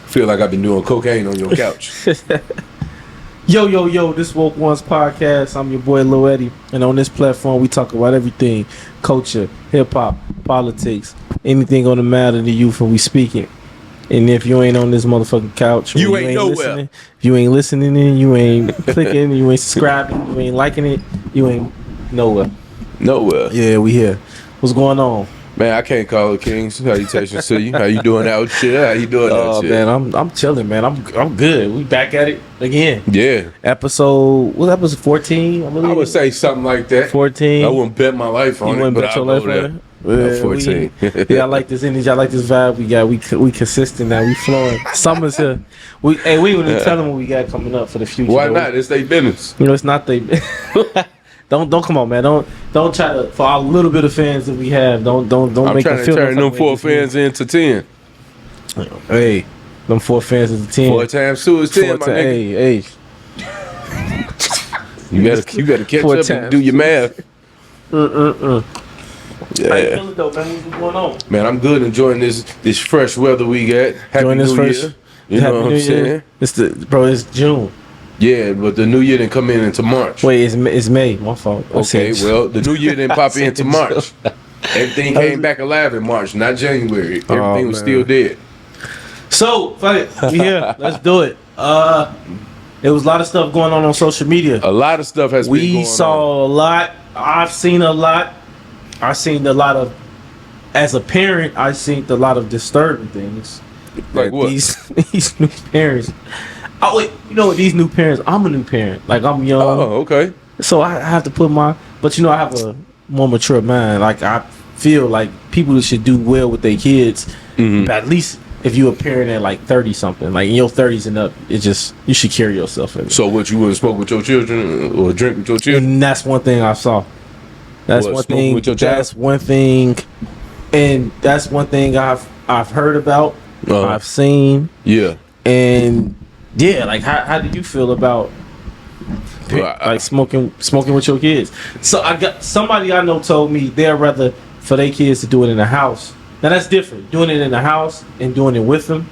Feel like I've been doing cocaine on your couch. Yo, this Woke Ones podcast. I'm your boy Lil Eddie, and on this platform we talk about everything: culture, hip hop, politics, anything on the matter to youth, and we speak it. And if you ain't on this motherfucking couch, you ain't nowhere. Listening, if you ain't listening, you ain't clicking, you ain't subscribing, you ain't liking it, you ain't nowhere. Nowhere. Yeah, we here. What's going on? Man, I can't call it King. Salutations to you. How you doing out shit? How you doing out shit? Man, I'm chilling, man. I'm good. We back at it again. Yeah. Episode 14? I would say something like that. 14. I wouldn't bet my life on it, but I'll go there. Yeah, 14. I like this energy. I like this vibe we got. We consistent now. We flowing. Summer's here. We ain't even tell them what we got coming up for the future. Why not? It's their business. You know, it's not they. Don't come on, man. Don't try to, for our little bit of fans that we have. Don't make them feel. I'm trying to turn them 4 fans into 10. Hey, them 4 fans into 10. 4 times 2 is 10, my nigga. Hey. You better catch up and do your math. Yeah. How you feeling though, man? What's going on? Man, I'm good. Enjoying this fresh weather we got. Happy New Year. You know what I'm saying? It's June. Yeah, but the new year didn't come into March. Wait, it's May. My fault. Okay, well, the new year didn't pop into March. Everything came back alive in March, not January. Everything was still dead. So, fuck it. We here. Let's do it. There was a lot of stuff going on social media. A lot of stuff has been going on. We saw a lot. I've seen a lot. I've seen a lot of, as a parent, I've seen a lot of disturbing things. Like what? These new parents. Oh wait, you know what? These new parents. I'm a new parent. Like I'm young. Oh, okay. So I have to put but you know, I have a more mature mind. Like I feel like people should do well with their kids. Mm-hmm. But at least if you're a parent at like 30 something, like in your 30s and up, you should carry yourself in it. So what, you wouldn't smoke with your children or drink with your children? And that's one thing I saw. That's one thing. That's one thing, and that's one thing I've heard about. I've seen. Yeah. And yeah, like how do you feel about like smoking with your kids? So I got somebody I know told me they'd rather for their kids to do it in the house. Now that's different. Doing it in the house and doing it with them.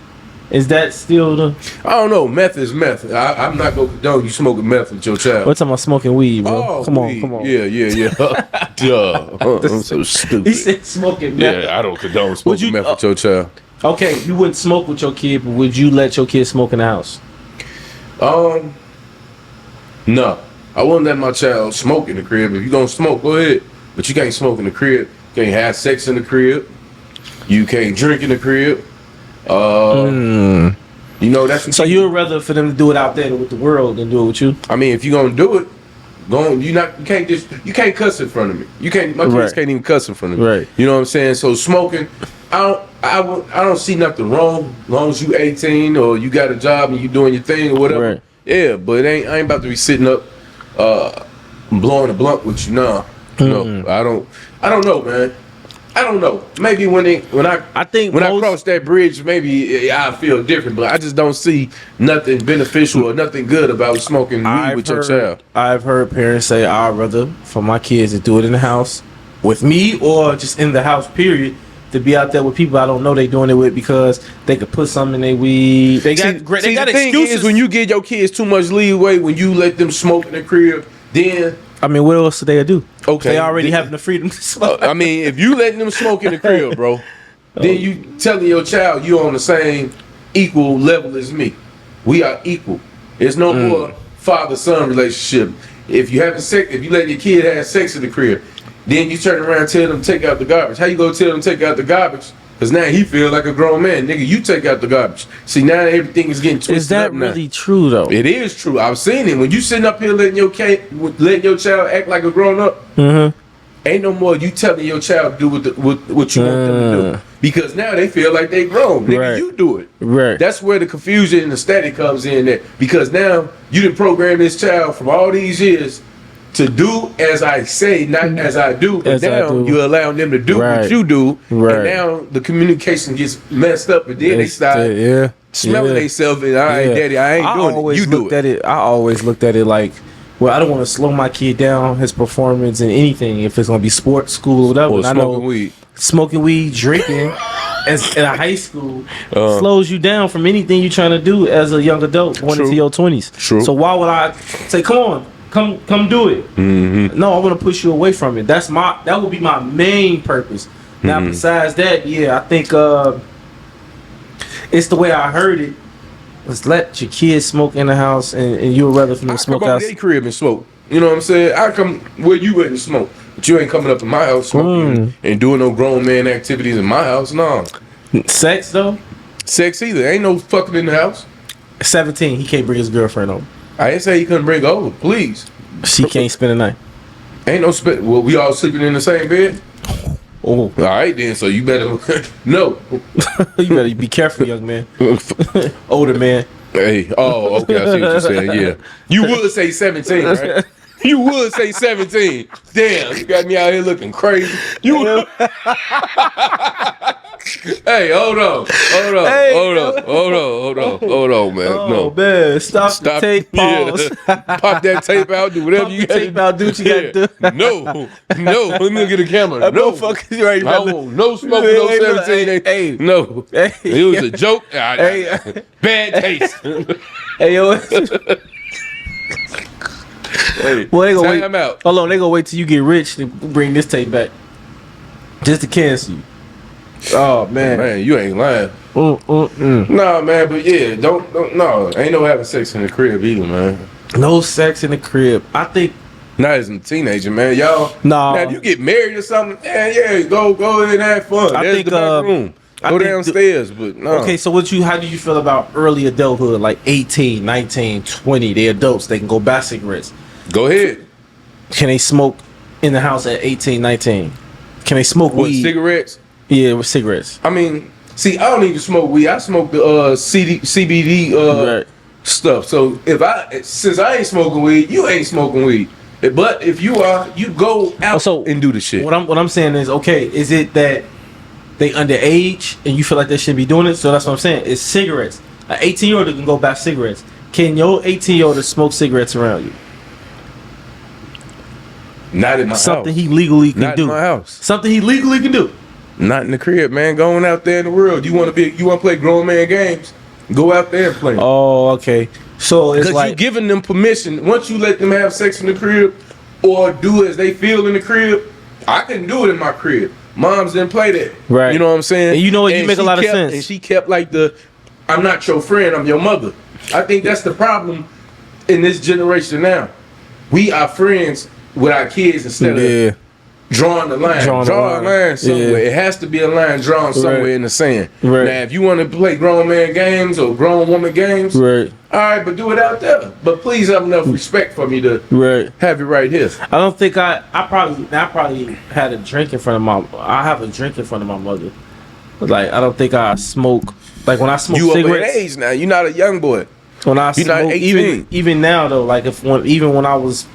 Is that still the? I don't know. Meth is meth. I'm not gonna condone you smoking meth with your child. What time about smoking weed, bro? Oh, come weed. on. Yeah. Duh. I'm so stupid. He said smoking meth. Yeah, I don't condone smoking meth with your child. Okay, you wouldn't smoke with your kid, but would you let your kid smoke in the house? No. I wouldn't let my child smoke in the crib. If you gonna smoke, go ahead. But you can't smoke in the crib. You can't have sex in the crib. You can't drink in the crib. You know, that's so you would rather for them to do it out there with the world than do it with you? I mean, if you're gonna do it, you can't cuss in front of me. My kids can't even cuss in front of me. Right. You know what I'm saying? So smoking, I don't see nothing wrong as long as you 18 or you got a job and you doing your thing or whatever. Right. Yeah, but I ain't about to be sitting up blowing a blunt with you. Nah. No, I don't know, man. I don't know. Maybe when I cross that bridge, maybe I feel different. But I just don't see nothing beneficial or nothing good about smoking weed with your child. I've heard parents say, "I'd rather for my kids to do it in the house with me, or just in the house. Period. To be out there with people I don't know they doing it with because they could put something in their weed. They got the thing excuses. Is when you give your kids too much leeway, when you let them smoke in the crib, then. I mean, what else do they do? Okay, they already having the freedom to smoke. I mean, if you letting them smoke in the crib, bro, then you telling your child you on the same equal level as me. We are equal. There's no more father-son relationship. If you having sex, if you let your kid have sex in the crib, then you turn around and tell them to take out the garbage. How you gonna tell them to take out the garbage? Because now he feel like a grown man. Nigga, you take out the garbage. See, now everything is getting twisted. Is that really true, though? It is true. I've seen it. When you sitting up here letting your child act like a grown up, ain't no more you telling your child to do what you want them to do. Because now they feel like they grown. Nigga, you do it. Right. That's where the confusion and the static comes in there. Because now you done programmed this child from all these years to do as I say, not as I do. But now you allow them to do what you do. Right. And now the communication gets messed up. And then they start smelling themselves and, all right, daddy, I ain't doing it. You do it. I always looked at it like, well, I don't want to slow my kid down, his performance in anything, if it's going to be sports, school, or whatever. Or smoking weed. Smoking weed, drinking. as in a high school slows you down from anything you're trying to do as a young adult going into your 20s. True. So why would I say, come do it? Mm-hmm. No, I want to push you away from it. That would be my main purpose. Now, besides that, yeah, I think it's the way I heard it. Let's let your kids smoke in the house, and you'd rather for them to smoke out. I come over their crib and smoke. You know what I'm saying? I come where you at and smoke, but you ain't coming up to my house smoking and doing no grown man activities in my house. No. Sex though? Sex either. Ain't no fucking in the house. 17, he can't bring his girlfriend over. I didn't say he couldn't bring her over. Please. She can't spend the night. Ain't no well, we all sleeping in the same bed. Oh, all right then. So you better no. You better be careful, young man. Older man. Hey, oh, okay. I see what you're saying. Yeah, you would say 17, right? You would say 17. Damn, you got me out here looking crazy. You would. Hey, hold on, man. Oh man, stop the tape. Pause. Yeah. Pop that tape out. Do whatever you got to do. Do what you got to do. No. Let me look at the camera. No, motherfucker, you right. I won't. No smoke. No 17. Hey, no. Hey, it was a joke. Hey, bad taste. Hey, yo. Hey, well, they gonna wait. Out. Hold on, they gonna wait till you get rich to bring this tape back, just to cancel you. Oh man, you ain't lying. Nah, man, but yeah, don't no, ain't no having sex in the crib either, man. No sex in the crib. I think not as a teenager, man. Y'all, nah. Now if you get married or something, yeah, go in and have fun. There's the back room. Go downstairs, but no. Okay, so how do you feel about early adulthood, like 18, 19, 20? They're adults. They can go buy cigarettes. Go ahead. Can they smoke in the house at 18, 19? Can they smoke weed? Cigarettes? Yeah, with cigarettes. I mean, see, I don't even smoke weed. I smoke the CBD stuff. So since I ain't smoking weed, you ain't smoking weed. But if you are, you go out and do the shit. What I'm saying is, okay, is it that they underage and you feel like they shouldn't be doing it? So that's what I'm saying. It's cigarettes. An 18-year-old can go buy cigarettes. Can your 18-year-old smoke cigarettes around you? Not in my house. Something he legally can do. Not in my house. Something he legally can do. Not in the crib, man. Going out there in the world. You want to play grown man games? Go out there and play. Oh, okay. So it's like you giving them permission. Once you let them have sex in the crib or do as they feel in the crib, I couldn't do it in my crib. Moms didn't play that. Right. You know what I'm saying? And you know what? You make a lot of sense. And she kept like I'm not your friend, I'm your mother. I think that's the problem in this generation now. We are friends with our kids instead of drawing the line. Draw a line somewhere. Yeah. It has to be a line drawn somewhere in the sand. Right. Now, if you want to play grown man games or grown woman games, all right, but do it out there. But please have enough respect for me to have it right here. I don't think I probably had a drink in front of I have a drink in front of my mother. But like, I don't think I smoke. Like when I smoke cigarettes. You up in age now. You're not a young boy. When I smoke, even now though, like even when I was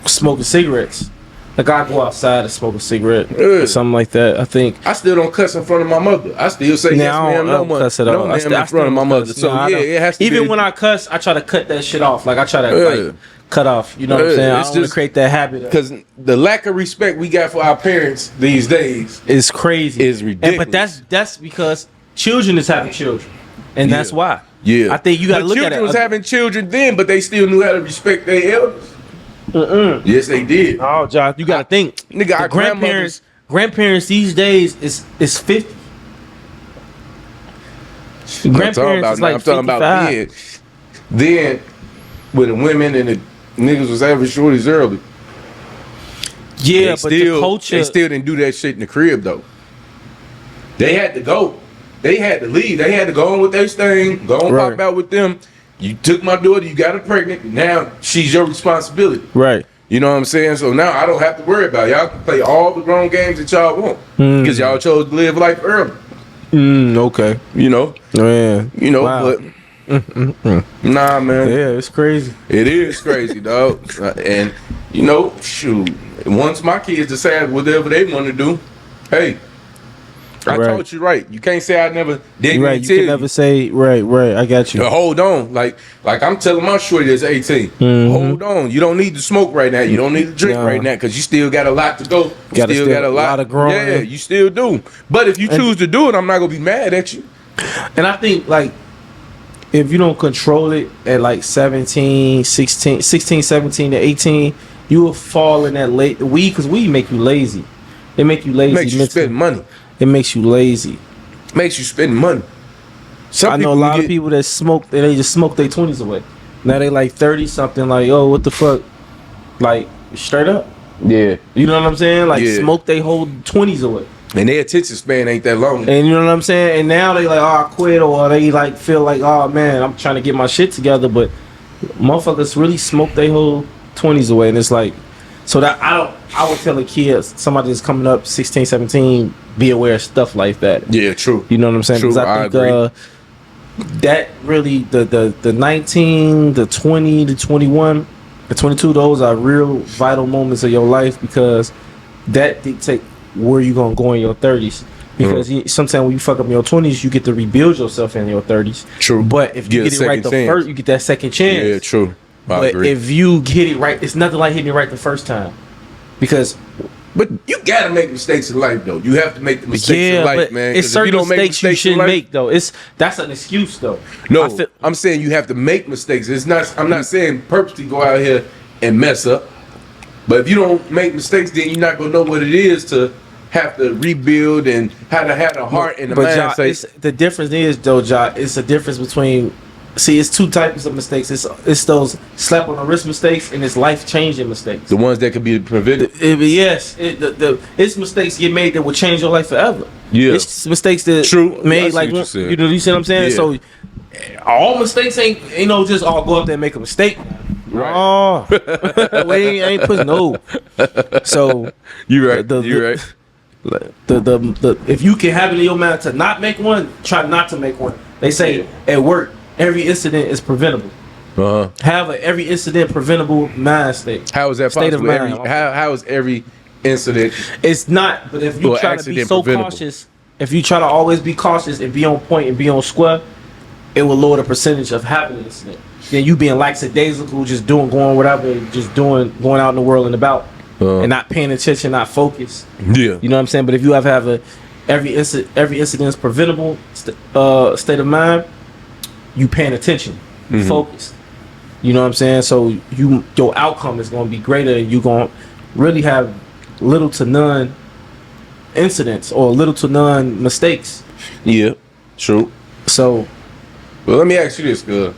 smoking cigarettes, like I go outside and smoke a cigarette or something like that. I think I still don't cuss in front of my mother. I still say yes, ma'am, no ma'am, cuss at all. No ma'am in front of my mother. So it has to even when I cuss, I try to cut that shit off. Like I try to cut off. You know what I'm saying? I don't want to create that habit because the lack of respect we got for our parents these days is crazy. Is ridiculous. But that's because children is having children, and that's why. Yeah, I think you got to look at it. Children was having children then, but they still knew how to respect their elders. Yes, they did. Oh, Josh, you gotta think, nigga. Our grandparents these days is 50. Grandparents is like I'm talking about then when the women and the niggas was having shorties early. Yeah, but the culture, they still didn't do that shit in the crib though. They had to go. They had to leave. They had to go on with their thing. Go on, pop out with them. You took my daughter, you got her pregnant, now she's your responsibility. Right. You know what I'm saying? So now I don't have to worry about it. Y'all can play all the grown games that y'all want. Because y'all chose to live life early. Okay. You know? Yeah. You know, but nah, man. Yeah, it's crazy. It is crazy, dog. And you know, shoot. Once my kids decide whatever they want to do, hey, I taught you right. You can't say I never didn't. Right, you can never say right. I got you. Hold on, like I'm telling my shorty that's 18. Hold on, you don't need to smoke right now. You don't need to drink right now because you still got a lot to go. You still got a lot of growing. Yeah, you still do. But if you choose to do it, I'm not gonna be mad at you. And I think like if you don't control it at like 17, 16, 17 to 18, you will fall in that late weed because weed make you lazy. It make you lazy. It makes you spend money. It makes you lazy. Makes you spend money. I know a lot of people that smoke, and they just smoke their 20s away. Now they like 30 something, like, oh, what the fuck? Like, straight up. Yeah. You know what I'm saying? Like, smoke their whole 20s away. And their attention span ain't that long. And you know what I'm saying? And now they like, oh, I quit, or they like feel like, oh man, I'm trying to get my shit together, but motherfuckers really smoke their whole 20s away, and it's like, so that I would tell a kid, somebody that's coming up 16, 17, be aware of stuff like that. Yeah, true. You know what I'm saying? Because I think that really the 19, the 20, the 21, the 22, those are real vital moments of your life because that dictate where you gonna go in your 30s. Because sometimes when you fuck up in your 20s, you get to rebuild yourself in your 30s. True. But if you get it right the first, you get that second chance. Yeah, true. But if you get it right, it's nothing like hitting it right the first time. But you gotta make mistakes in life, though. You have to make the mistakes in life, man. It's certain mistakes you shouldn't make, though. That's an excuse, though. No, I'm saying you have to make mistakes. It's not. I'm not saying purposely go out here and mess up. But if you don't make mistakes, then you're not gonna know what it is to have to rebuild and how to have the heart and the mindset. The difference is, though, Ja, it's a difference between. See, it's two types of mistakes. It's those slap on the wrist mistakes and it's life changing mistakes. The ones that can be prevented. It's mistakes get made that will change your life forever. Yeah, it's mistakes that made like you see what I'm saying. Yeah. So all mistakes ain't just all go up there and make a mistake. Right. Oh, we ain't pushing no. So you're right. You're right. The if you can have it in your mind to not make one, try not to make one. They say at work, every incident is preventable. Have every incident preventable mind state. How is that possible? How is every incident? It's not. But if you try to be so cautious, if you try to always be cautious and be on point and be on square, it will lower the percentage of having an incident. Then you being lackadaisical, just going whatever, going out in the world and about, and not paying attention, not focused. Yeah, you know what I'm saying. But if you have every incident is preventable state of mind. You paying attention, focused. You know what I'm saying? So your outcome is going to be greater. And you going to really have little to none incidents or little to none mistakes. Yeah, true. So, well, let me ask you this, cuz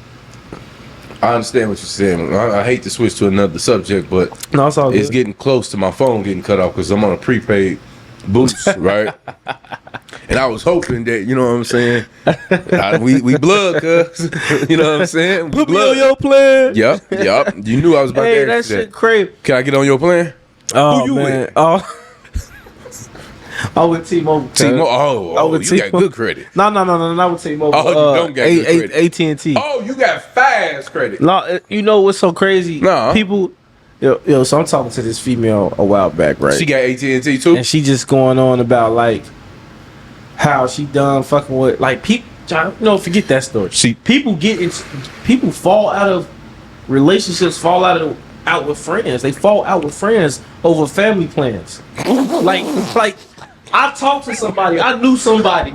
I understand what you're saying. I hate to switch to another subject, but no, it's all good. It's getting close to my phone getting cut off because I'm on a prepaid boost, right? And I was hoping that, you know what I'm saying, we blood, cuz. You know what I'm saying? Put me on your plan. Yep. You knew I was about to ask that shit crazy. Can I get on your plan? Oh, who you man. with? I with T-Mobile. T-Mobile. You got good credit. No, not with T-Mobile. Oh, you don't got good credit. AT&T. Oh, you got fast credit. No, you know what's so crazy? No. People... Yo, so I'm talking to this female a while back, right? She got AT&T too? And she just going on about, like, how she done fucking with, like, people... forget that story. People fall out of relationships, fall out with friends. They fall out with friends over family plans. like I talked to somebody, I knew somebody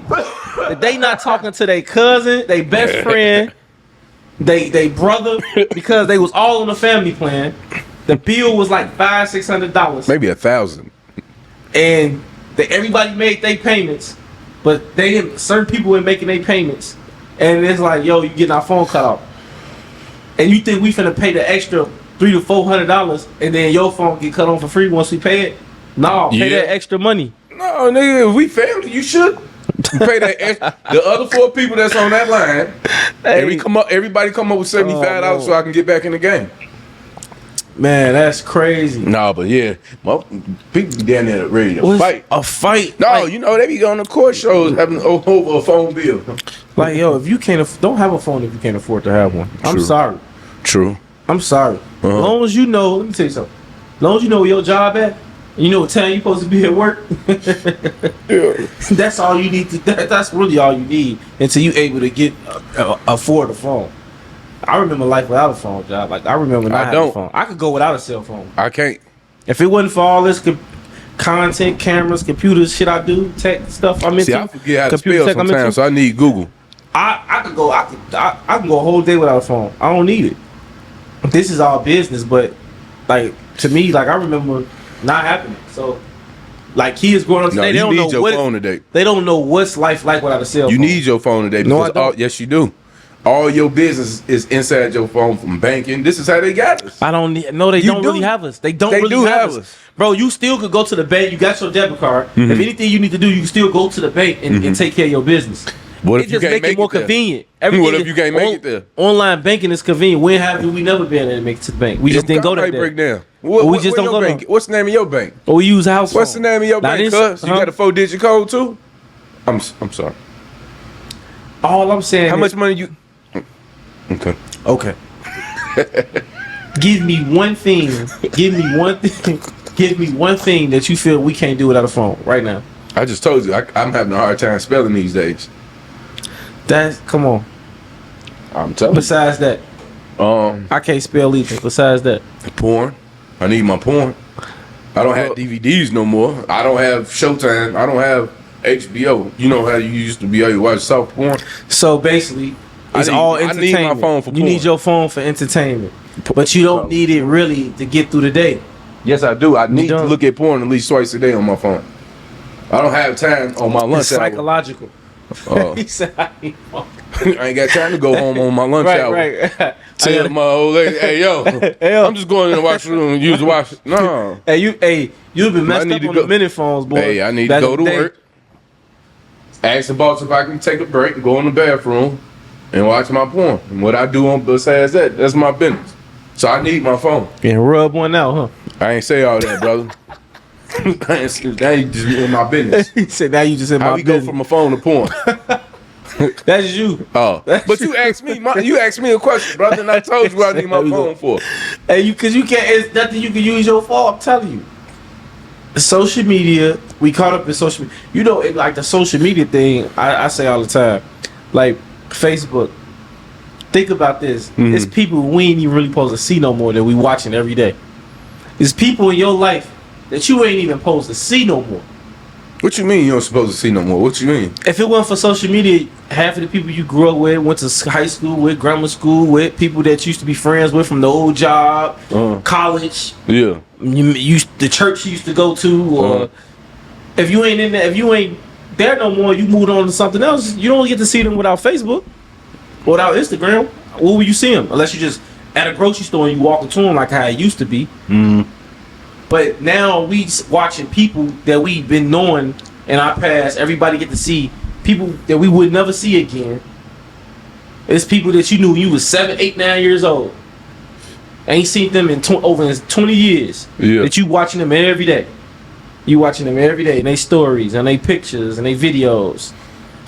that they not talking to their cousin, their best friend, they brother, because they was all on a family plan. The bill was like $500-$600, maybe $1,000, and everybody made their payments, but certain people were making their payments, and it's like, yo, you getting our phone cut off, and you think we finna pay the extra $300 to $400, and then your phone get cut on for free once we pay it? No, pay that extra money. No, nigga, if we family, you should. You pay that extra. The other 4 people that's on that line, everybody come up with $75 so I can get back in the game. Man, that's crazy. No, but yeah, people be down there ready to fight. A fight? No, like, they be going to court shows having over a phone bill. Like, yo, if you don't have a phone if you can't afford to have one. True. I'm sorry. True. I'm sorry. As long as you know, let me tell you something. As long as you know where your job at, You know what time you supposed to be at work? Yeah. That's all you need to. That's really all you need until you able to get afford a phone. I remember life without a phone, job. Like I remember not having a phone. I could go without a cell phone. I can't. If it wasn't for all this content, cameras, computers, shit I do, tech stuff I'm into. See, I forget how to spell sometimes, so I need Google. I can go a whole day without a phone. I don't need it. This is all business, but like to me, like I remember not happening. So like kids growing up today, they don't know what phone today. They don't know what's life like without a cell phone. You need your phone today because yes you do. All your business is inside your phone from banking. This is how they got us. I don't need. No, they don't really have us. They don't really have us. Bro, you still could go to the bank. You got your debit card. Mm-hmm. If anything you need to do, you can still go to the bank and take care of your business. What if you can't make it more convenient? What if you can't make it there? Online banking is convenient. When have we never been able to make it to the bank? We just didn't go there. Break down. We just don't go there. What's the name of your bank? Or we use house phone. What's the name of your bank? Cuz you got a 4-digit code too? I'm sorry. All I'm saying. How much money you? Okay. Give me one thing. Give me one thing. Give me one thing that you feel we can't do without a phone right now. I just told you I'm having a hard time spelling these days. Come on. I'm telling you. Besides that, I can't spell either. Besides that, porn. I need my porn. I don't have DVDs no more. I don't have Showtime. I don't have HBO. You know how you used to be able to watch soft porn. So basically, it's all entertainment. I need my phone for porn. You need your phone for entertainment, but you don't need it really to get through the day. Yes, I do. I need to look at porn at least twice a day on my phone. I don't have time on my lunch hour. Psychological. He said, I ain't got time to go home on my lunch hour. Right. Tell my old lady, hey yo, I'm just going in the washroom and use the wash. No. You've been messed up on the minute phones, boy. Hey, I need to go to work. Ask the boss if I can take a break and go in the bathroom and watch my porn. And what I do besides that's my business. So I need my phone. And rub one out, huh? I ain't say all that, brother. Now you just in my business. He said, now you just in my business. How we go from a phone to porn? That's you. Oh, but you asked me. You asked me a question, brother, and I told you what I need my phone for. Hey, because you can't. It's nothing you can use your phone. I'm telling you. Social media. We caught up in social media. You know, like the social media thing. I say all the time, like Facebook. Think about this. Mm-hmm. It's people we ain't even really supposed to see no more that we watching every day. It's people in your life that you ain't even supposed to see no more. What you mean you don't supposed to see no more? What you mean? If it wasn't for social media, half of the people you grew up with, went to high school with, grammar school with, people that you used to be friends with from the old job, college. Yeah. The church you used to go to, or if you ain't in there, if you ain't there no more, you moved on to something else. You don't get to see them without Facebook, without Instagram. Where will you see them? Unless you just at a grocery store and you walk into them like how it used to be. Mm-hmm. But now we watching people that we've been knowing in our past. Everybody get to see people that we would never see again. It's people that you knew when you was 7, 8, 9 years old. Ain't seen them in over 20 years. Yeah. That you watching them every day. You watching them every day, and they stories, and they pictures, and they videos.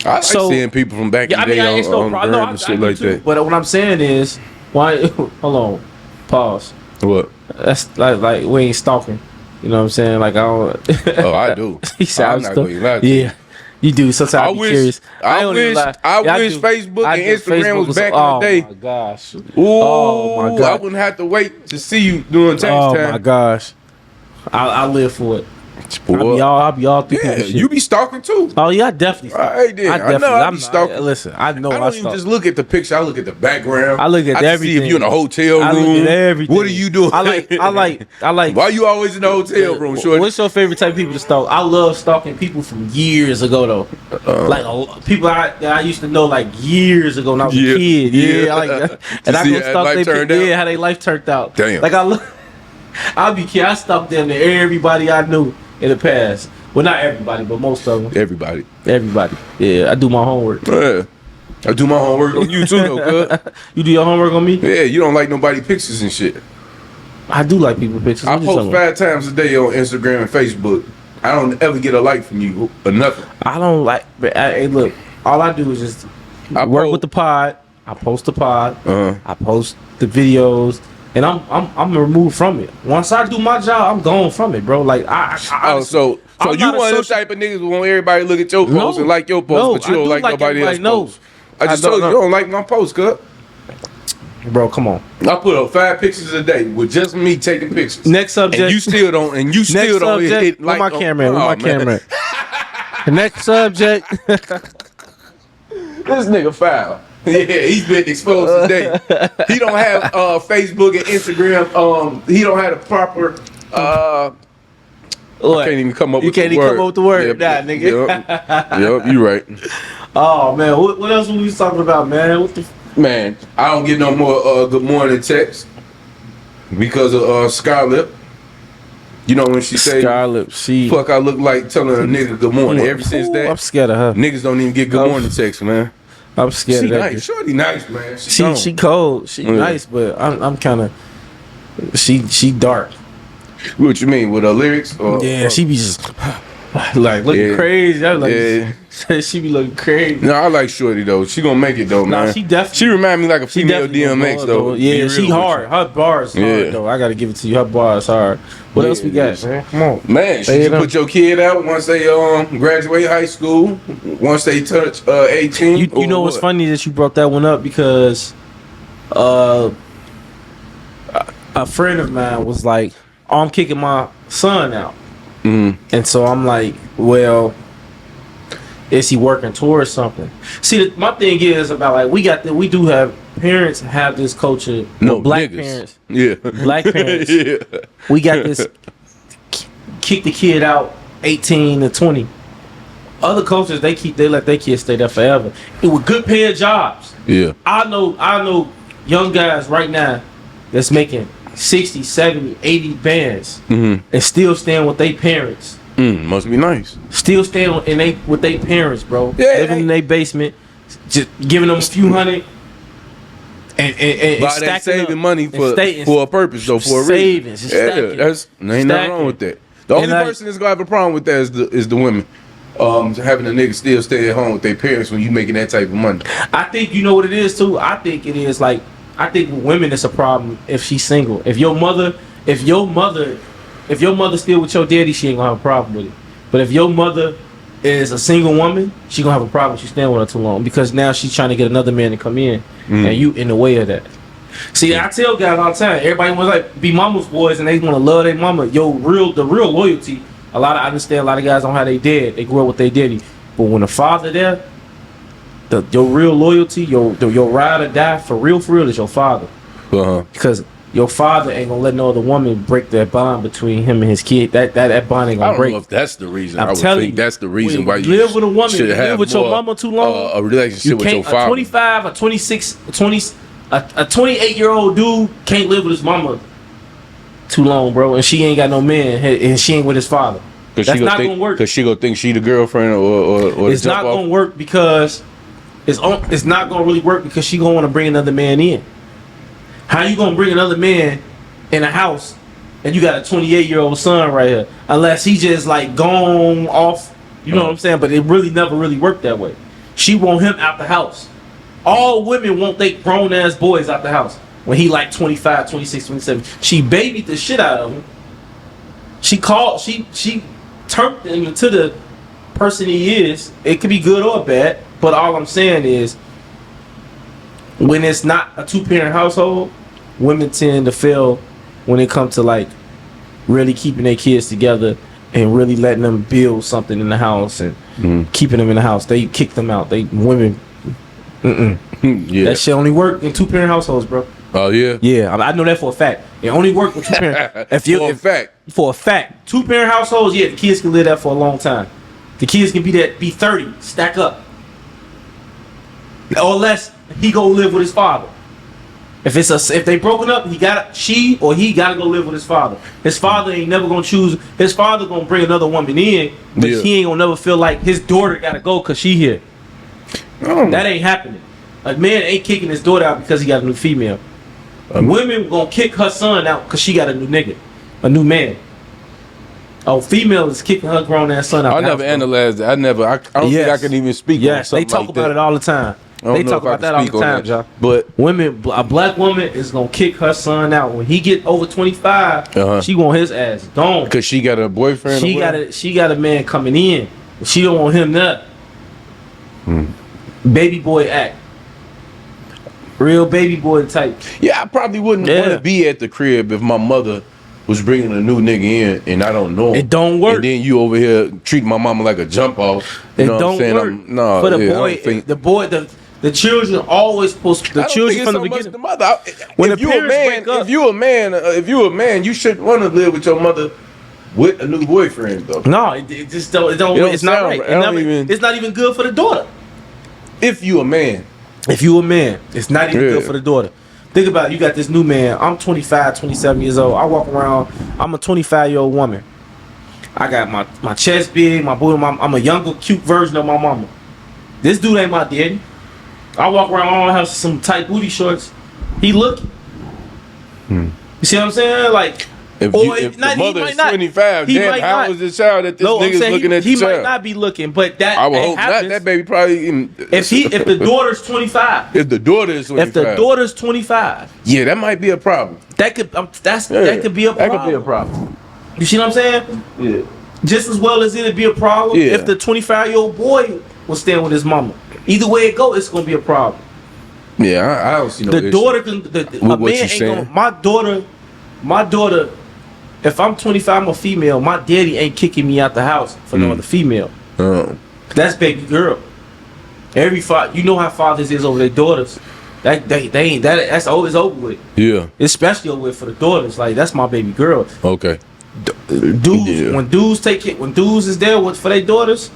I like seeing people from back in the day on shit like that. But what I'm saying is, why? Hold on, pause. What? That's like we ain't stalking. You know what I'm saying? Like I don't. Oh, I do. He said I'm not going to lie to you. Yeah, you do. Sometimes I be curious. I wish Facebook and Instagram was back in the day. Oh my gosh. Ooh, oh my god. I wouldn't have to wait to see you doing text time. Oh my gosh. I live for it. I'll be all through. Yeah, you be stalking too. Oh yeah, I definitely. All right, then. I know I be stalking. Listen, I know I don't even just look at the picture. I look at the background. I look at everything. See if you in a hotel room. I look at everything. What are you doing? I like. Why you always in the hotel room? Shorty? What's your favorite type of people to stalk? I love stalking people from years ago though. Like people I used to know like years ago when I was a kid. Yeah, I like that. And I go stalk how they life turned out. Damn. Like I stalked them to everybody I knew in the past. Well, not everybody, but most of them. Everybody. Yeah, I do my homework. Yeah. I do my homework on you too, though, cuz. You do your homework on me? Yeah, you don't like nobody pictures and shit. I do like people pictures. I post 5 times a day on Instagram and Facebook. I don't ever get a like from you or nothing. I don't like, but hey, look, all I do is just work with the pod. I post the pod. I post the videos. and I'm removed from it. Once I do my job, I'm gone from it, bro. Like so you one of those type of niggas who want everybody to look at your post and like your post, but you don't like nobody else's post. I just told you don't like my post, cuz. Bro, come on. I put up 5 pictures a day with just me taking pictures. Next subject. And you still don't. And you still don't hit like my camera. Where my camera? Next subject. This nigga foul. Yeah, he's been exposed today. He don't have Facebook and Instagram. He don't have the proper. I can't even come up. You with the word. can't even come up with the word. Yep, Nah, nigga. Yep, you right. Oh man, what else were we talking about, man? What the? Man, I don't get no more good morning texts because of Scarlett. You know when she say Scarlett, fuck, I look like telling a nigga good morning. Ever since that, I'm scared of her. Niggas don't even get good morning texts, man. I'm scared of that. Nice. Shorty nice, man. She cold. She nice, but I'm kind of. She dark. What you mean with her lyrics? Yeah, she be just like looking crazy. I like she be looking crazy. No, I like Shorty though. She gonna make it though, man. Nah, she definitely. She remind me like a female DMX though. Yeah, she hard. Her bars hard though. I gotta give it to you. Her bars hard. What else we got, man? Come on, man. Should you put your kid out once they graduate high school? Once they touch 18? You know what's funny that you brought that one up because a friend of mine was like, oh, I'm kicking my son out. And so I'm like, well, is he working towards something? See, my thing is about like we do have parents have this culture. No, black niggas. parents. Black parents. We got this kick the kid out 18 to 20. Other cultures they let their kids stay there forever. And with good paying jobs. Yeah. I know young guys right now that's making 60, 70, 80 bands and still staying with their parents. Must be nice. Still staying with their parents, bro. Yeah, living in their basement, just giving them a few hundred and but they saving money for a purpose though, for a reason. Savings. Ain't nothing wrong with that. The only person that's gonna have a problem with that is the women. Having a nigga still stay at home with their parents when you making that type of money. I think you know what it is too. I think it is like with women it's a problem if she's single. If your mother still with your daddy, she ain't gonna have a problem with it. But if your mother is a single woman, she gonna have a problem if she staying with her too long because now she's trying to get another man to come in and you in the way of that. See, I tell guys all the time, everybody wants like be mama's boys and they want to love their mama. The real loyalty. I understand a lot of guys don't have their dad. They grew up with their daddy. But when the father there, your real loyalty, your ride or die for real is your father. Because your father ain't gonna let no other woman break that bond between him and his kid. That bond ain't gonna break. I don't know if that's the reason. I would think that's the reason why you live with a woman, should have live with your mama too long. A relationship with your father. A 25, a 26, a 28-year-old dude can't live with his mama too long, bro, and she ain't got no man, and she ain't with his father. That's not gonna work. Cause she gonna think she the girlfriend, or it's not gonna work because it's not gonna really work because she gonna want to bring another man in. How you gonna bring another man in a house and you got a 28-year-old son right here? Unless he just like gone off, you know what I'm saying? But it really never really worked that way. She want him out the house. All women want they grown ass boys out the house. When he like 25, 26, 27, she babied the shit out of him. She turned him into the person he is. It could be good or bad, but all I'm saying is when it's not a 2-parent household, women tend to fail when it comes to like really keeping their kids together and really letting them build something in the house and keeping them in the house. They kick them out. Women, that shit only work in 2-parent households, bro. Oh yeah, yeah. I know that for a fact. It only work with 2-parent. For a fact, 2-parent households. Yeah, the kids can live there for a long time. The kids can be 30, stack up, or less. He go live with his father. If they broken up, he gotta go live with his father. His father ain't never gonna choose. His father gonna bring another woman in, but he ain't gonna never feel like his daughter gotta go cause she here. That ain't happening. A man ain't kicking his daughter out because he got a new female. Women gonna kick her son out because she got a new nigga, a new man. A female is kicking her grown ass son out. I never analyzed that. I don't think I can even speak on something they talk like about that. it all the time. don't They know talk if I about can that all speak the on time, that. John. But A black woman is gonna kick her son out when he get over 25. She want his ass gone because she got a boyfriend. She got a man coming in. She don't want him there. Baby boy act. Real baby boy type. Yeah, I probably wouldn't want to be at the crib if my mother was bringing a new nigga in and I don't know him. It don't work. And then you over here treating my mama like a jump off. You know what I'm saying? Work. For the boy, the children always supposed. The children from the beginning. The mother. When if the you a man, break up, if you a man, you shouldn't want to live with your mother with a new boyfriend though. No, it just don't. It's not right. It's not even good for the daughter. If you a man, it's not even good for the daughter. Think about it. You got this new man. I'm 25, 27 years old. I walk around. I'm a 25-year-old woman. I got my chest big, my booty. I'm a younger, cute version of my mama. This dude ain't my daddy. I walk around. I don't have some tight booty shorts. He looking. You see what I'm saying? Like, if the mother is 25, then how is the child that this nigga's looking at the child? He might not be looking, but that I would hope not. That baby probably. If the daughter's 25. If the daughter is 25. If the daughter's 25. Yeah, that might be a problem. That could that could be a problem. That could be a problem. You see what I'm saying? Yeah. Just as well as it'd be a problem if the 25-year-old boy was staying with his mama. Either way it go, it's gonna be a problem. Yeah, I don't see no issue. Daughter can. A man ain't gonna. My daughter. If I'm 25, I'm a female. My daddy ain't kicking me out the house for no other female. That's baby girl. You know how fathers is over their daughters. That's always over with. Yeah. Especially over with for the daughters. Like, that's my baby girl. Okay. Dudes, when dudes is there for their daughters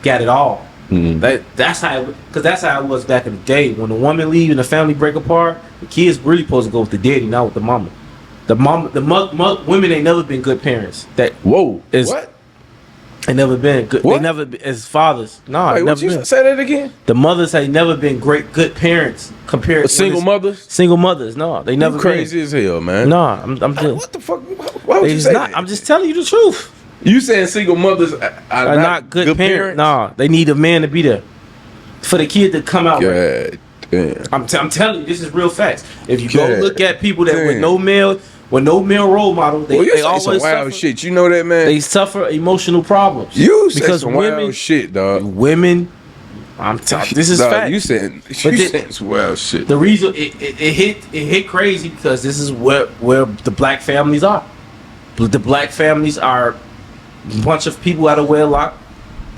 got it all. That's how it was back in the day. When the woman leave and the family break apart, the kids really supposed to go with the daddy, not with the mama. Women ain't never been good parents. What? They never been good. What? They never been, as fathers. No, Wait, never been. Say that again. The mothers ain't never been good parents compared to single mothers. Single mothers, no, they never. Crazy as hell, man. No, I'm just. What the fuck? Why would you say that? I'm just telling you the truth. You saying single mothers are not good parents? No, they need a man to be there for the kid to come out. God damn. I'm telling you, this is real facts. If you go look at people that with no male role model, they always some wild suffer. shit. You know that, man. They suffer emotional problems. You say some wild shit, dog. Women, this is fact. You saying some wild shit. The reason it hit crazy because this is where the black families are. The black families are a bunch of people out of wedlock.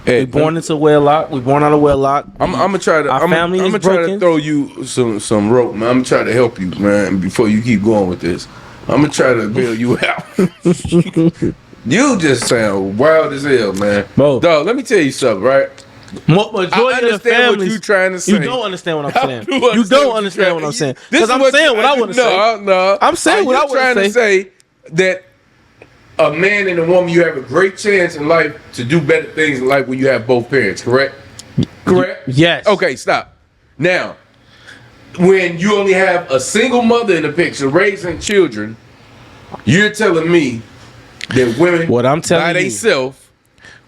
Hey, we born into wedlock. We born out of wedlock. I'm gonna try to. I'm gonna try to throw you some rope, man. I'm gonna try to help you, man. Before you keep going with this, I'm gonna try to bail you out. You just sound wild as hell, man. Bro. Dog, let me tell you something, right? Majority of the families, what you trying to say. You don't understand what I'm saying. You don't understand what I'm saying. Because I'm saying what I want to say. No, I'm saying what I want to say. Trying to say that a man and a woman, you have a great chance in life to do better things in life when you have both parents, correct? Correct? Yes. Okay, stop. Now, when you only have a single mother in the picture raising children, you're telling me that women what I'm telling by themselves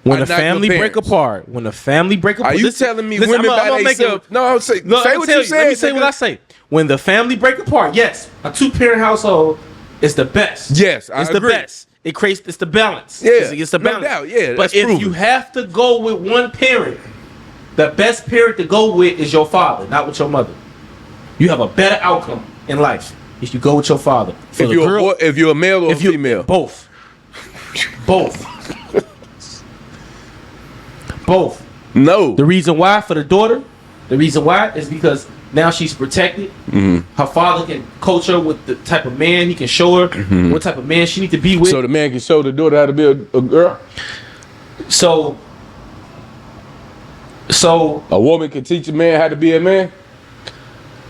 when the family break apart, are you telling me women by themselves? No, I'm saying say what you said. Let me say what I say. When the family break apart, yes, a 2-parent household is the best. Yes, it's the best. It's the balance. Yeah, it's the balance. No doubt. Yeah, but if you have to go with one parent, the best parent to go with is your father, not with your mother. You have a better outcome in life if you go with your father. If you're a male or a female, both. No. The reason why for the daughter, is because now she's protected. Her father can coach her with the type of man he can show her, what type of man she needs to be with. So the man can show the daughter how to be a girl. So a woman can teach a man how to be a man.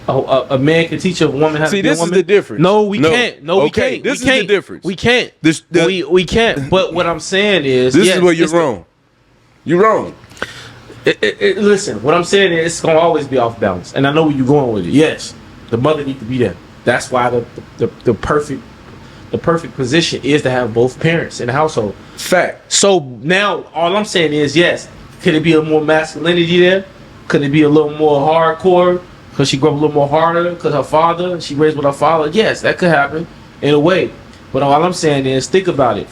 A man can teach a woman how to be a woman. See, this is the difference. No, we can't. No, we can't. This is the difference. We can't. We can't. But what I'm saying is, this is where you're wrong. You're wrong. Listen, what I'm saying is it's gonna always be off balance, and I know where you're going with it. Yes, the mother needs to be there. That's why the perfect position is to have both parents in the household. Fact. So now all I'm saying is, yes, could it be a more masculinity there? Could it be a little more hardcore? Because she grew up a little more harder? Because she raised with her father? Yes, that could happen in a way. But all I'm saying is, think about it.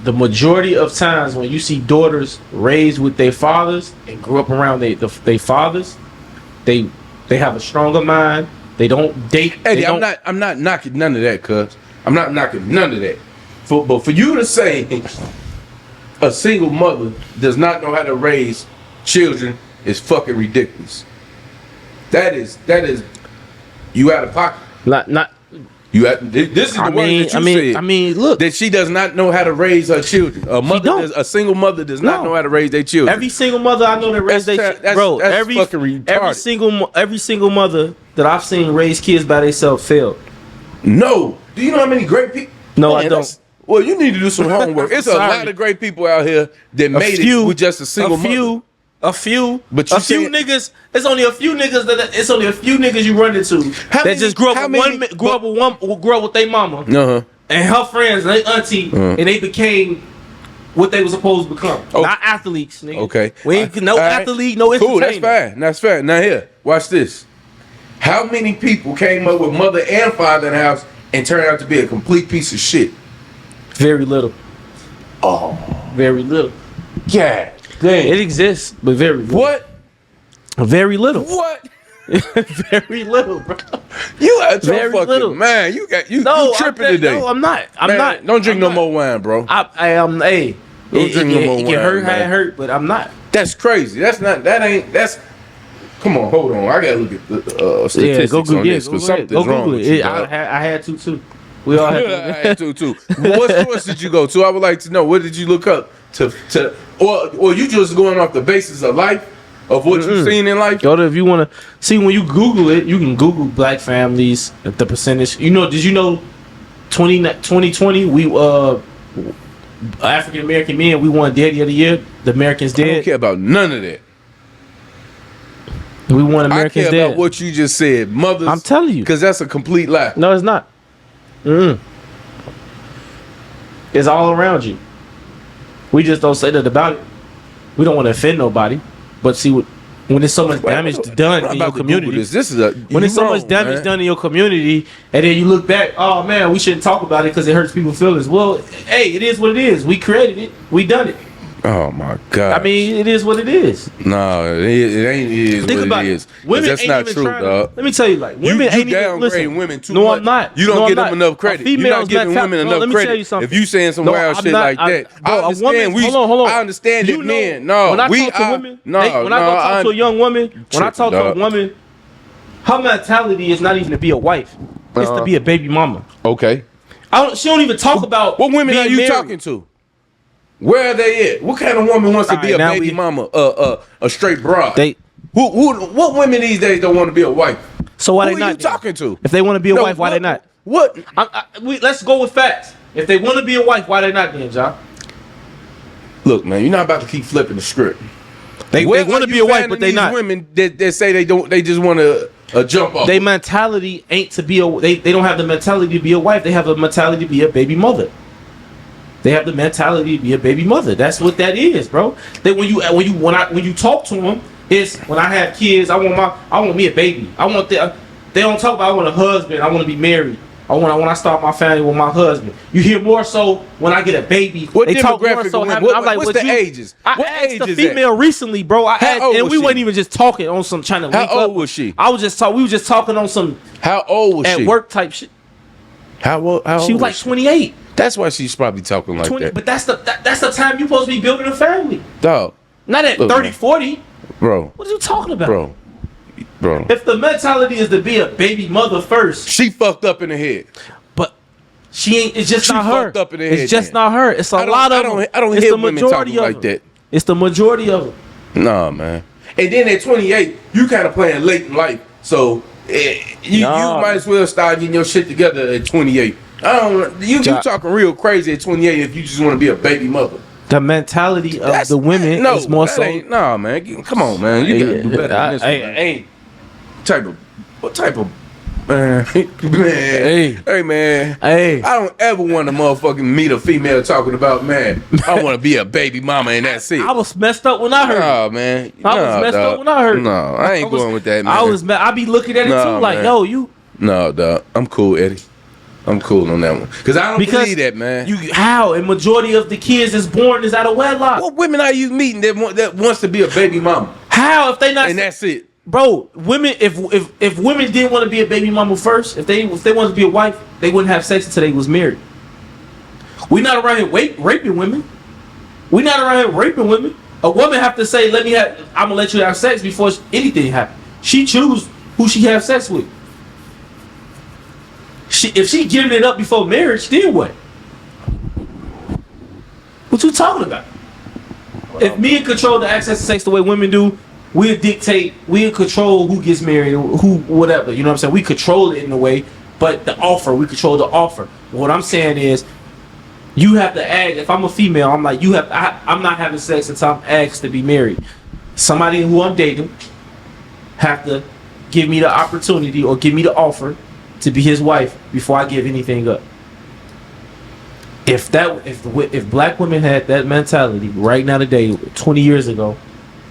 The majority of times when you see daughters raised with their fathers and grew up around their fathers, they have a stronger mind. They don't date. Eddie, I'm not knocking none of that, cuz. I'm not knocking none of that. But for you to say a single mother does not know how to raise children is fucking ridiculous. That is you out of pocket. Not you at this is the words that you said. I mean, look, that she does not know how to raise her children. A single mother does not know how to raise their children. Every single mother I know that raised their children, bro. That's fucking retarded. Every single mother that I've seen raise kids by themselves failed. No. Do you know how many great people? No, I don't. Well, you need to do some homework. It's a lot of great people out here that made it with just a single mother. A few, but a few niggas. It's only a few niggas you run into that just grew up with their mama and her friends and their auntie, and they became what they were supposed to become. Oh. Not athletes, nigga. Okay, we ain't athlete, no entertainer. Cool, that's fine. Now here, watch this. How many people came up with mother and father in the house and turned out to be a complete piece of shit? Very little. Oh, very little. Yeah. Dang. It exists, but very little. What? Very little. What? Very little, bro. You out your fucking little. Man. You tripping today. No, I'm not. I'm not. Don't drink no more wine, bro. I am. Hey, don't drink no more wine. It can hurt how it hurt, but I'm not. That's crazy. That's. Come on, hold on. I gotta look at the statistics on this because something's wrong with you. I had to too. We all had to. I had to too. What source did you go to? I would like to know. What did you look up to or you just going off the basis of life, of what you've seen in life? Go to, if you want to see, when you Google it, you can Google black families, the percentage. Did you know 2020 we African American men, we won Daddy of the Year. The Americans did. I don't care about none of that. We won Americans I care about what you just said, mothers. I'm telling you, because that's a complete lie. No, it's not. It's all around you. We just don't say that about it. We don't want to offend nobody, but see, when there's so much damage done in your community, when there's so much damage done in your community, and then you look back, oh man, we shouldn't talk about it because it hurts people's feelings. Well, hey, it is what it is. We created it. We done it. Oh my God! I mean, it is what it is. No, it ain't. It is Think what about it is. Women that's not true, dog. Let me tell you, like, women ain't even listen. Women too no, much. I'm not. You don't give them enough credit. You're not giving women enough credit. Tell you something. If you saying some wild shit like that, I understand. Hold on. I understand that men. No, when I talk to women, when I talk to a young woman, when I talk to a woman, her mentality is not even to be a wife. It's to be a baby mama. Okay. She don't even talk about what women are you talking to? Where are they at? What kind of woman wants to be a baby mama? A straight broad. What women these days don't want to be a wife? So why they not? Who are you talking to? If they want to be a wife, why they not? What? Let's go with facts. If they want to be a wife, why they not then, John? Look, man, you're not about to keep flipping the script. They want to be a wife, but they not. Women that say they don't. They just want to jump off. Their mentality ain't to be a. They don't have the mentality to be a wife. They have the mentality to be a baby mother. They have the mentality to be a baby mother. That's what that is, bro. That when you talk to them, it's when I have kids, I want me a baby. They don't talk about I want a husband. I want to be married. When I start my family with my husband. You hear more so when I get a baby. What they talk more so. I'm like, what's the ages? I asked the female recently, bro. And we weren't even just talking on some trying to link up. How old was she? We were just talking on some. How old was she? At work type shit. How old? She was like 28. That's why she's probably talking like 20, that. But that's the time you're supposed to be building a family. Dog. Not at 30, 40. Bro. What are you talking about? Bro. If the mentality is to be a baby mother first. She fucked up in the head. But she ain't, it's just not her. Fucked up in the head, it's just not her. It's a lot of them. I don't hear women talking like that. It's the majority of them. Nah, man. And then at 28, you kind of playing late in life. So you might as well start getting your shit together at 28. You talking real crazy at 28 if you just want to be a baby mother. The mentality of the women is more so. Nah, man. Come on, man. You gotta do better than this. Hey. What type of Man, hey man, I don't ever want to motherfucking meet a female talking about, man, I want to be a baby mama and that's it. I was messed up when I heard. Oh man, I was messed up when I heard. No, I ain't going with that, man. I be looking at it too, like, man. yo, you. No, dog, I'm cool, Eddie. I'm cool on that one because I don't believe that, man. How? And majority of the kids that's born is out of wedlock. What women are you meeting that wants to be a baby mama? How if they not? And that's it. Bro, women, if women didn't want to be a baby mama first, if they wanted to be a wife, they wouldn't have sex until they was married. We not around here raping women. We not around here raping women. A woman have to say, I'm gonna let you have sex before anything happens. She choose who she have sex with. If she giving it up before marriage, then what? What you talking about? If men control the access to sex the way women do, we'll control who gets married, who whatever. You know what I'm saying? We control it in a way, but we control the offer. What I'm saying is, you have to ask. If I'm a female, I'm like, I'm not having sex until I'm asked to be married. Somebody who I'm dating have to give me the opportunity or give me the offer to be his wife before I give anything up. If black women had that mentality right now today, 20 years ago,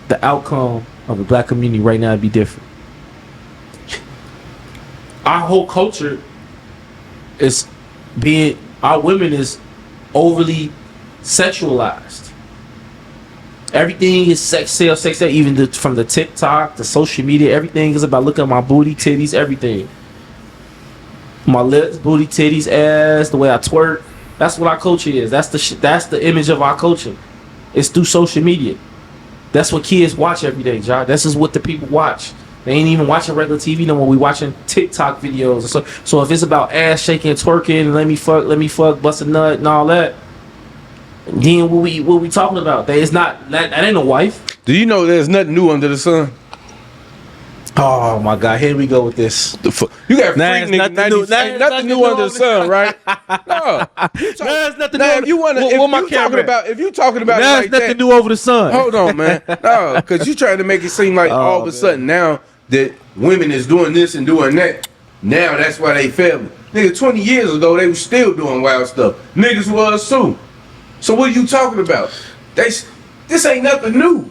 the outcome of the black community right now would be different. Our whole culture our women is overly sexualized. Everything is sex sale, even from the TikTok, the social media, everything is about looking at my booty, titties, everything. My lips, booty, titties, ass, the way I twerk. That's what our culture is. That's the image of our culture. It's through social media. That's what kids watch every day, John. This is what the people watch. They ain't even watching regular TV no more. We watching TikTok videos. So if it's about ass shaking, twerking, let me fuck, bust a nut and all that, then what we talking about? That ain't no wife. Do you know there's nothing new under the sun? Oh my God! Here we go with this. You got freak niggas. Ain't nothing new under the sun, right? No. There's nothing now, new. If you talking about there's like nothing that, new over the sun. Hold on, man. No, because you trying to make it seem like all of a sudden now that women is doing this and doing that. Now that's why they failing. Nigga, 20 years ago they was still doing wild stuff. Niggas was too. So what are you talking about? This ain't nothing new.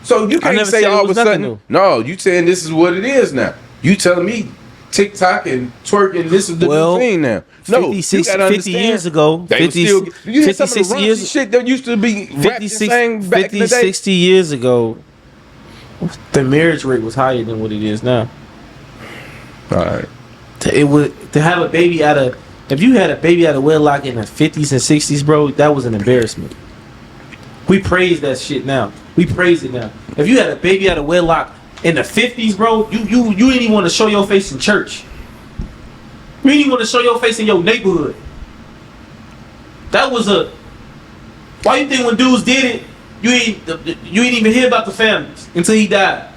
So you can't say all of a sudden. New. No, you saying this is what it is now. You telling me TikTok and twerking, this is the new thing now. No, 50 years ago, 50, 60 years shit that used to be 50, 60 years ago, the marriage rate was higher than what it is now. All right. To have a baby if you had a baby out of wedlock in the 50s and 60s, bro, that was an embarrassment. We praise that shit now. We praise it now. If you had a baby out of wedlock in the 50s, bro, you didn't even want to show your face in church. You didn't even want to show your face in your neighborhood. That was why you think when dudes did it, you ain't even hear about the families until he died.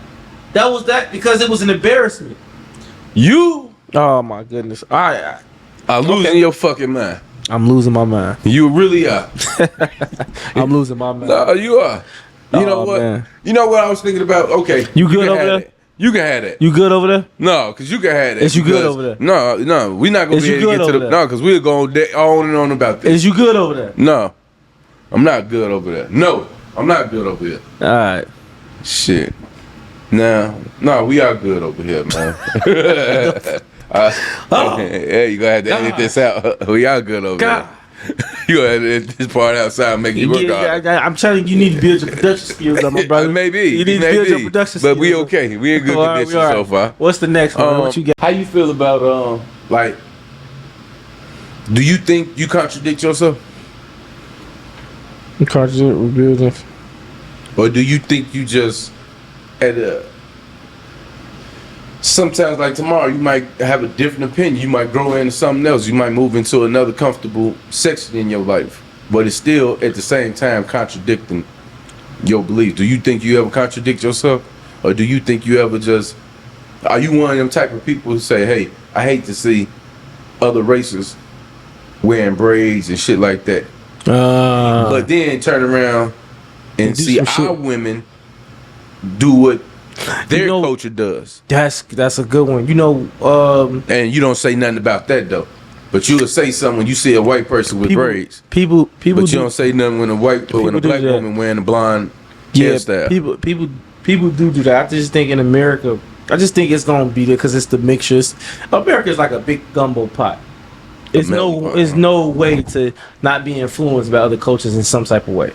That was because it was an embarrassment. Oh my goodness. I'm losing your fucking mind. I'm losing my mind. You really are. I'm losing my mind. No, you are. You know what? Man. You know what I was thinking about? Okay. You good over there? You can have that. You good over there? No, because you can have that. Is you good over there? No, we're not going to be able to get to the... No, because we're going on and on about this. Is you good over there? No. I'm not good over there. No, I'm not good over here. All right. Shit. No, we are good over here, man. Yeah, you going to have to edit this out. We are good over there. You gonna edit this part outside and make you work hard. I'm telling you, need to build your production skills up, my brother. Maybe. You need to build your production skills. But we okay. We in good condition so far. What's the next one? What you got? How you feel about, like, do you think you contradict yourself? Contradict, rebuilding. Or do you think you just, sometimes, like tomorrow, you might have a different opinion. You might grow into something else. You might move into another comfortable section in your life. But it's still, at the same time, contradicting your beliefs. Do you think you ever contradict yourself? Or do you think you ever just... Are you one of them type of people who say, hey, I hate to see other races wearing braids and shit like that. But then turn around and see our women do what Their culture does. That's a good one. And you don't say nothing about that though. But you will say something when you see a white person with braids. People. But you don't say nothing when a black woman wearing a blonde hairstyle. People do that. I just think in America, it's gonna be there because it's the mixtures. America is like a big gumbo pot. It's no way to not be influenced by other cultures in some type of way.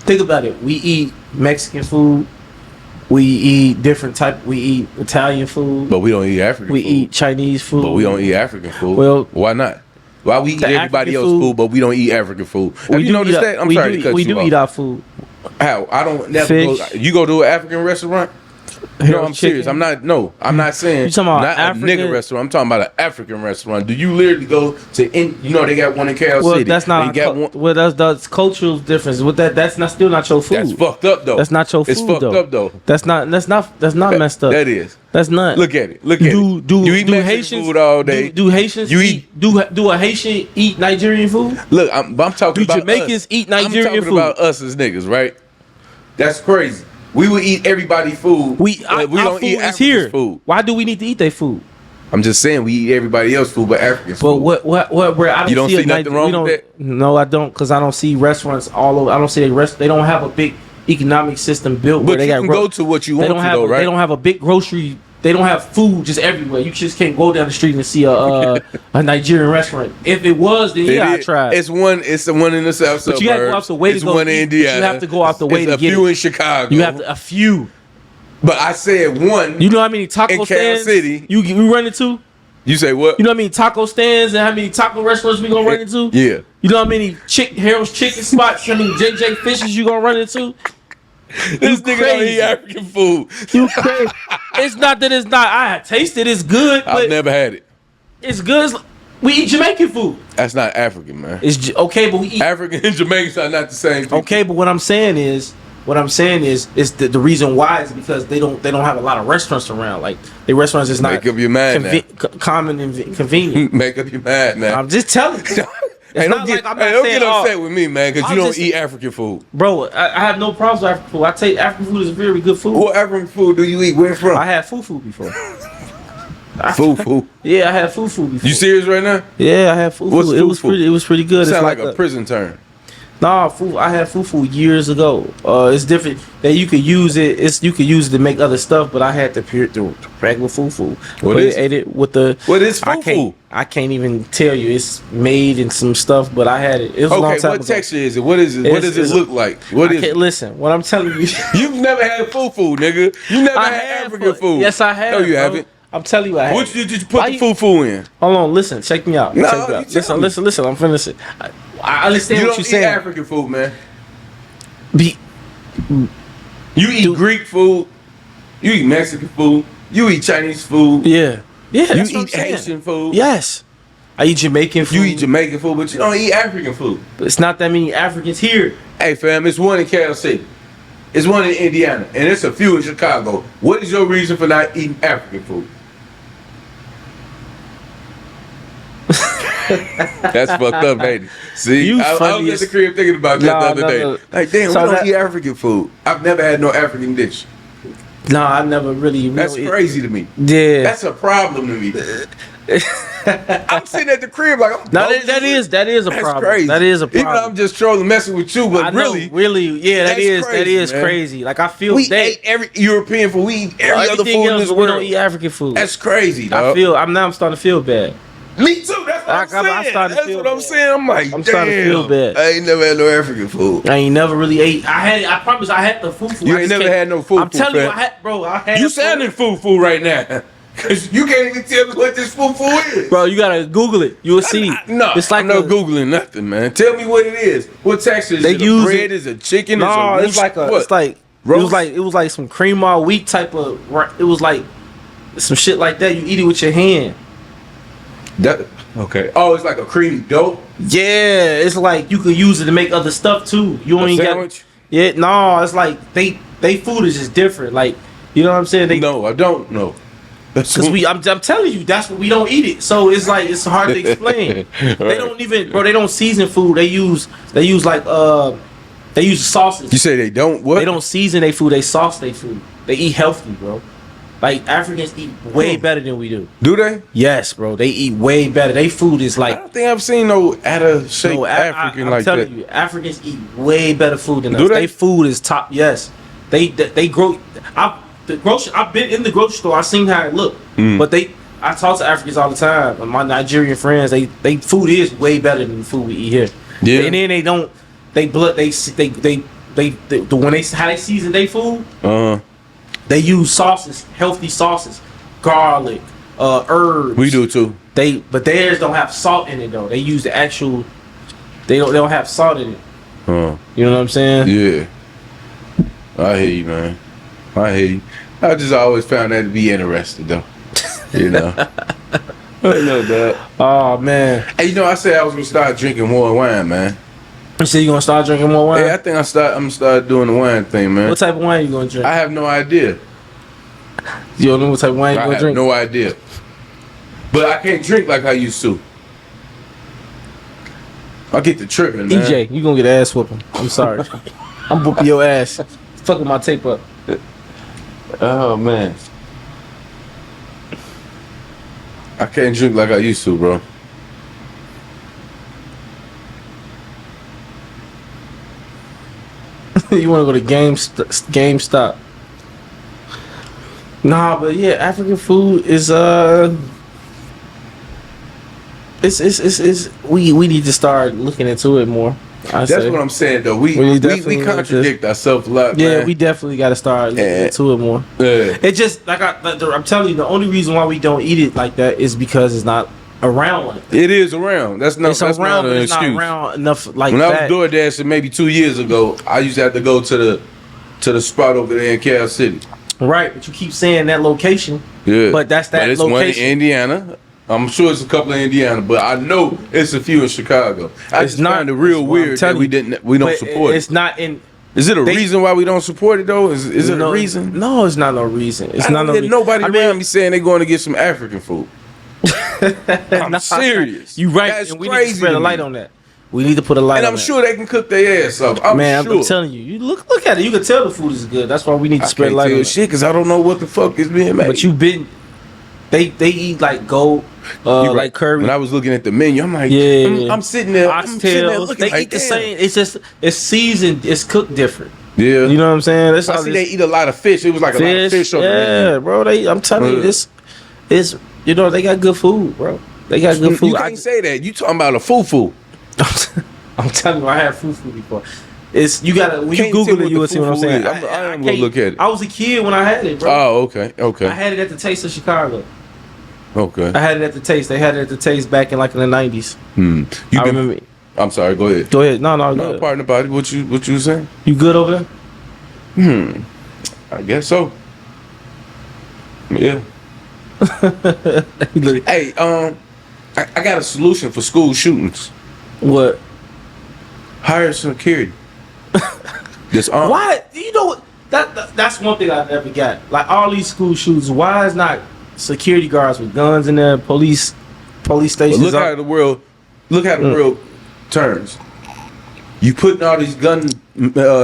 Think about it. We eat Mexican food. We eat We eat Italian food. But we don't eat African food. We eat Chinese food. But we don't eat African food. Well, why not? Why we eat everybody else's food, but we don't eat African food? Have you noticed that? I'm sorry to cut you off. We do eat our food. How? I don't never go. You go to an African restaurant? No, I'm serious. I'm not saying you talking about not African? A nigga restaurant. I'm talking about an African restaurant. Do you literally go to? They got one in Cal City. That's not. That's cultural difference. With that's still not your food. That's fucked up though. That's not your food. It's fucked up though. That's not messed up. That is. That's not. Look at it. You eat Mexican food all day. Do Haitians do a Haitian eat Nigerian food? Look, I'm talking about Jamaicans eat Nigerian food? I'm talking about us as niggas, right? That's crazy. We would eat everybody's food. We don't eat African food. Why do we need to eat their food? I'm just saying we eat everybody else's food, but African food. But where I don't you don't see nothing wrong with that? No, I don't, because I don't see restaurants all over. I don't see they don't have a big economic system built where they got. But you can go to what you want to though, right? They don't have a big grocery. They don't have food just everywhere. You just can't go down the street and see a Nigerian restaurant. If it was, then I tried. It's the one in the south suburbs. But you have to go out the way to go. It's one in Indiana. You have to go out the way to get it. A few in Chicago. You have a few. But I said one. You know how many taco stands City you run into? You say what? You know how many taco stands and how many taco restaurants we gonna run into? Yeah. You know how many Harold's chicken spots, how many JJ Fishes you gonna run into? This nigga don't eat African food. You crazy? It's not that it's not. I tasted it's good. But I've never had it. It's good. We eat Jamaican food. That's not African, man. It's okay, but we eat African and Jamaican are not the same thing. Okay, but what I'm saying is the reason why is because they don't have a lot of restaurants around. Like the restaurants is not make up your mind common and convenient. Make up your mind, man. I'm just telling you. Hey, don't get upset with me, man, because you don't eat African food. Bro, I have no problems with African food. I take African food is very good food. What African food do you eat? Where from? I had fufu before. Fufu? Yeah, I had fufu before. You serious right now? Yeah, I had fufu. What's fufu? It was pretty good. Sound like a prison term. Nah, I had fufu years ago. It's different that you could use it. You could use it to make other stuff, but I had the regular fufu. What is fufu? I can't even tell you. It's made in some stuff, but I had it. It was a long time what ago. Texture is it? What is it? What does it look like? What is it? Listen, what I'm telling you. You've never had fufu, nigga. You never had African food. Yes, I have. No, you haven't. I'm telling you, I have. What did you put the fufu in? Hold on, listen, check me out. No, listen. I'm finishing. I understand what you're saying. You don't eat African food, man. You eat Greek food. You eat Mexican food. You eat Chinese food. Yeah. You eat Haitian food. Yes. I eat Jamaican food. You eat Jamaican food, but you don't eat African food. But it's not that many Africans here. Hey, fam, it's one in Cal City. It's one in Indiana. And it's a few in Chicago. What is your reason for not eating African food? That's fucked up, baby. See, I was at the crib thinking about that the other day. Like, damn, we don't eat African food. I've never had no African dish. No, I never really. That's crazy to me. Yeah, that's a problem to me. I'm sitting at the crib like I'm. No, that is a problem. Crazy. That is a problem. Even though I'm just trolling, messing with you, but really, yeah, that is crazy. Like I feel we ate every European food. We eat every other food in this world. We don't eat African food. That's crazy, dog. I'm starting to feel bad. Me too. That's what I'm saying. I'm saying. I'm like, I'm starting to feel bad. I ain't never had no African food. I ain't never really ate. I promise I had the fufu. You ain't never had no fufu. I'm telling you, I had. You sounding fufu right now. Cause you can't even tell me what this fufu is. Bro, you gotta Google it. You will see. No, it's like I'm not Googling nothing, man. Tell me what it is. What texture is it? Bread? Is it chicken? No, it's like it was like some cream all wheat type of. It was like some shit like that. You eat it with your hand. Okay. Oh, it's like a creamy dough. Yeah, it's like you could use it to make other stuff too. You only sandwich? Yeah, no, it's like they food is just different. Like, you know what I'm saying? No, I don't know. Because I'm telling you, that's what we don't eat it. So it's like it's hard to explain. They don't even, bro. They don't season food. They use like they use sauces. You say they don't what? They don't season their food. They sauce their food. They eat healthy, bro. Like Africans eat way better than we do. Do they? Yes, bro. They eat way better. They food is I like. don't think I've seen no out of shape African I'm like that. telling you, Africans eat way better food than Do us. they? They food is top. Yes, they grow. I've been in the grocery store. I seen how it look, but I talk to Africans all the time. And my Nigerian friends, they food is way better than the food we eat here. Yeah. And then they don't. When they how they season their food. They use sauces, healthy sauces, garlic, herbs. We do too. But theirs don't have salt in it though. They use the actual. They don't have salt in it. You know what I'm saying? Yeah. I hear you, man. I hear you. I just always found that to be interesting though. You know. I know that. Oh man. Hey, you know, I said I was gonna start drinking more wine, man. You said you gonna start drinking more wine? Yeah, I think I'm gonna start doing the wine thing, man. What type of wine you gonna drink? I have no idea. You don't know what type of wine you I gonna have drink? no idea. But I can't drink like I used to. I get the tripping, man. EJ, you gonna get ass whooping. I'm sorry. I'm whooping your ass. Fucking my tape up. Oh man. I can't drink like I used to, bro. You wanna go to GameStop? Nah, but yeah, African food is we need to start looking into it more. That's what I'm saying though. We contradict ourselves a lot. Yeah, man. we definitely got to start looking into it more. Yeah. It just I'm telling you, the only reason why we don't eat it like that is because it's not around like that. It is around. That's not. It's around, not but an it's excuse. not around enough like When that. I was DoorDashing maybe 2 years ago, I used to have to go to the spot over there in Cal City. Right, but you keep saying that location. Yeah, But that's that it's location. one in Indiana. I'm sure it's a couple in Indiana, but I know it's a few in Chicago. I It's just not- find it real that's what I'm weird that telling we don't But support it's it. not in. Is it a reason why we don't support it though? Is it a reason? No, it's not no reason. It's I not don't no get reason. nobody I around mean, me saying they're going to get some African food. I'm serious. You right, That's and we need to crazy spread to a light me. on that. We need to put a light And on I'm that. sure they can cook their ass off. I'm Man, sure. I'm telling you, look at it. You can tell the food is good. That's why we need to I spread can't light tell on it. shit because I don't know what the fuck is being made. But they eat like goat, You're like curry. When I was looking at the menu, I'm like, Yeah. I'm sitting there, Oxtails. looking They like, eat the damn. same. It's just it's seasoned. It's cooked different. Yeah, You know what I'm saying? That's I all see this they eat a lot of fish. It was like a lot of fish on the yeah, menu. bro. I'm telling you, Yeah. it's you know they got good food, bro. They got good food. You can't say that. You talking about a fufu? I'm telling you, I had fufu before. It's you gotta when you Can't tell Google me it, you will what see the what I'm fufu saying. is. I am gonna can't- look at it. I was a kid when I had it, bro. Oh, okay, I had it at the Taste of Chicago. okay. I had it at the Taste. They had it at the Taste back in like in the 90s. You I remember. I'm sorry. Go ahead. Go ahead. No, No, good. pardon about it. What you saying? You good over there? I guess so. Yeah. Look, Hey, I got a solution for school shootings. what? Hire security. This armed. Why? You know what? That's one thing I never got. Like all these school shootings, why is not security guards with guns in there, police But stations? look how the world turns. You putting all these gun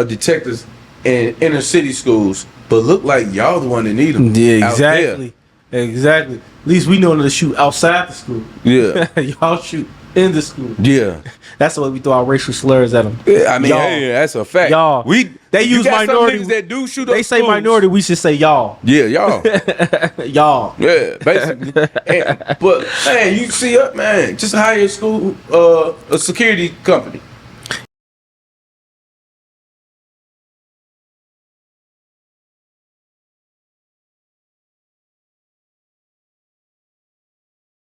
detectors in inner city schools, but look like y'all the one that need them. Yeah, out there. exactly. Exactly. At least we know to shoot outside the school. Yeah, Y'all shoot in the school. yeah. That's why we throw our racial slurs at them. Yeah, I mean, Y'all. hey, that's a fact. Y'all. They you use got some minority- niggas that do shoot. They up say schools. minority, we should say y'all. Yeah, y'all. Y'all. Yeah, basically. But man, you see up, man. Just hire a security company.